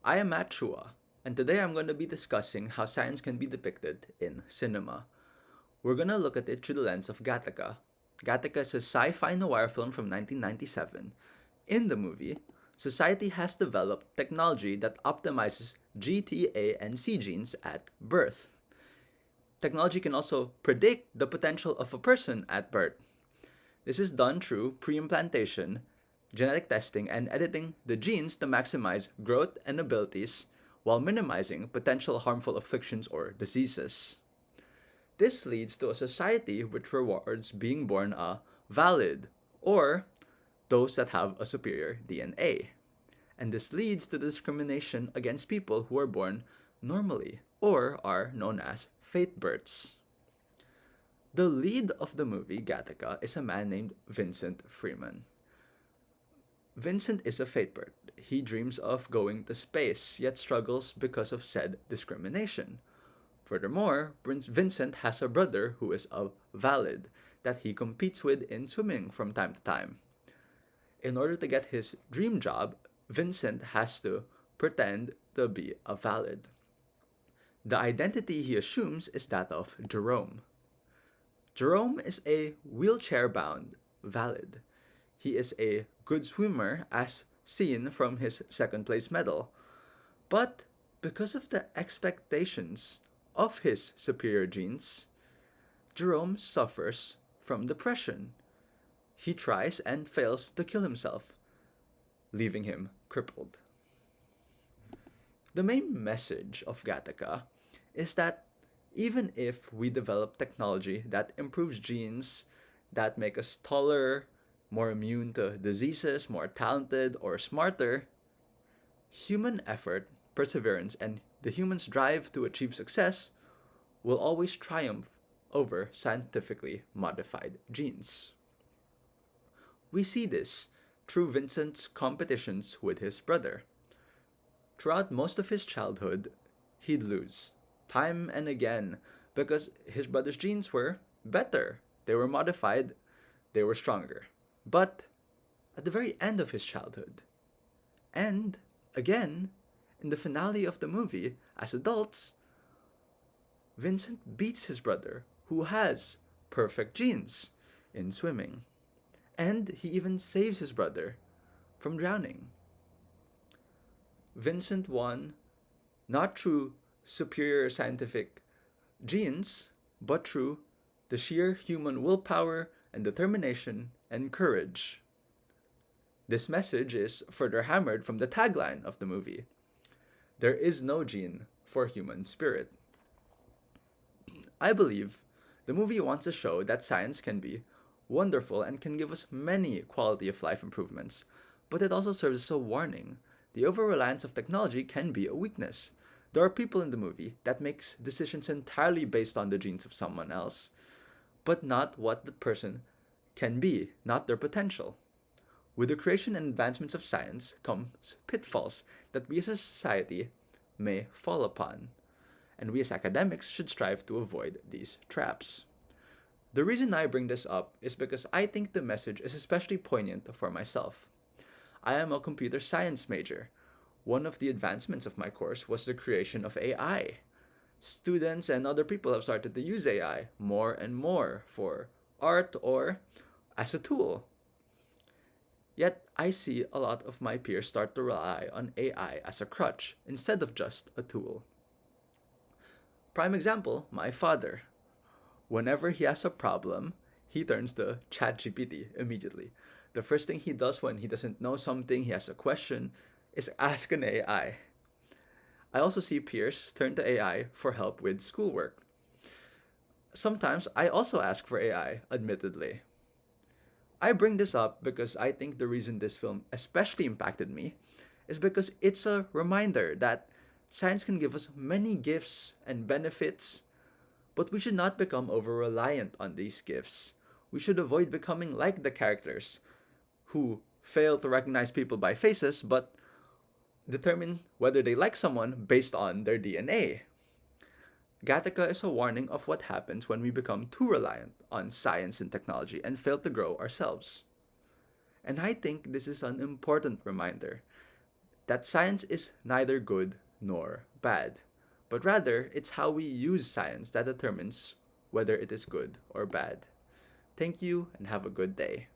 I am Matt Chua, and today I'm going to be discussing how science can be depicted in cinema. We're going to look at it through the lens of Gattaca. Gattaca is a sci fi noir film from 1997. In the movie, society has developed technology that optimizes G, T, A, and C genes at birth. Technology can also predict the potential of a person at birth. This is done through preimplantation, genetic testing, and editing the genes to maximize growth and abilities while minimizing potential harmful afflictions or diseases. This leads to a society which rewards being born a valid or those that have a superior DNA. And this leads to discrimination against people who are born normally or are known as fate births. The lead of the movie, Gattaca, is a man named Vincent Freeman. Vincent is a fatebird. He dreams of going to space, yet struggles because of said discrimination. Furthermore, Prince Vincent has a brother who is a valid that he competes with in swimming from time to time. In order to get his dream job, Vincent has to pretend to be a valid. The identity he assumes is that of Jerome. Jerome is a wheelchair bound valid. He is a good swimmer as seen from his second place medal. But because of the expectations of his superior genes, Jerome suffers from depression. He tries and fails to kill himself, leaving him crippled. The main message of Gattaca is that even if we develop technology that improves genes, that make us taller, more immune to diseases, more talented, or smarter, human effort, perseverance, and the human's drive to achieve success will always triumph over scientifically modified genes. We see this through Vincent's competitions with his brother. Throughout most of his childhood, he'd lose, time and again, because his brother's genes were better. They were modified, they were stronger. But at the very end of his childhood, and again in the finale of the movie, as adults, Vincent beats his brother, who has perfect genes in swimming. And he even saves his brother from drowning. Vincent won not through superior scientific genes, but through the sheer human willpower and determination and courage. This message is further hammered from the tagline of the movie: there is no gene for human spirit. I believe the movie wants to show that science can be wonderful and can give us many quality of life improvements, but it also serves as a warning. The over reliance of technology can be a weakness. There are people in the movie that makes decisions entirely based on the genes of someone else, but not what the person can be, not their potential. With the creation and advancements of science comes pitfalls that we as a society may fall upon, and we as academics should strive to avoid these traps. The reason I bring this up is because I think the message is especially poignant for myself. I am a computer science major. One of the advancements of my course was the creation of AI. Students and other people have started to use AI more and more for art or as a tool. Yet I see a lot of my peers start to rely on AI as a crutch instead of just a tool. Prime example, my father. Whenever he has a problem, he turns to ChatGPT immediately. The first thing he does when he doesn't know something, he has a question, is ask an AI. I also see peers turn to AI for help with schoolwork. Sometimes I also ask for AI, admittedly. I bring this up because I think the reason this film especially impacted me is because it's a reminder that science can give us many gifts and benefits, but we should not become over reliant on these gifts. We should avoid becoming like the characters who fail to recognize people by faces but determine whether they like someone based on their DNA. Gattaca is a warning of what happens when we become too reliant on science and technology and fail to grow ourselves. And I think this is an important reminder. that science is neither good nor bad, but rather it's how we use science that determines whether it is good or bad. Thank you and have a good day.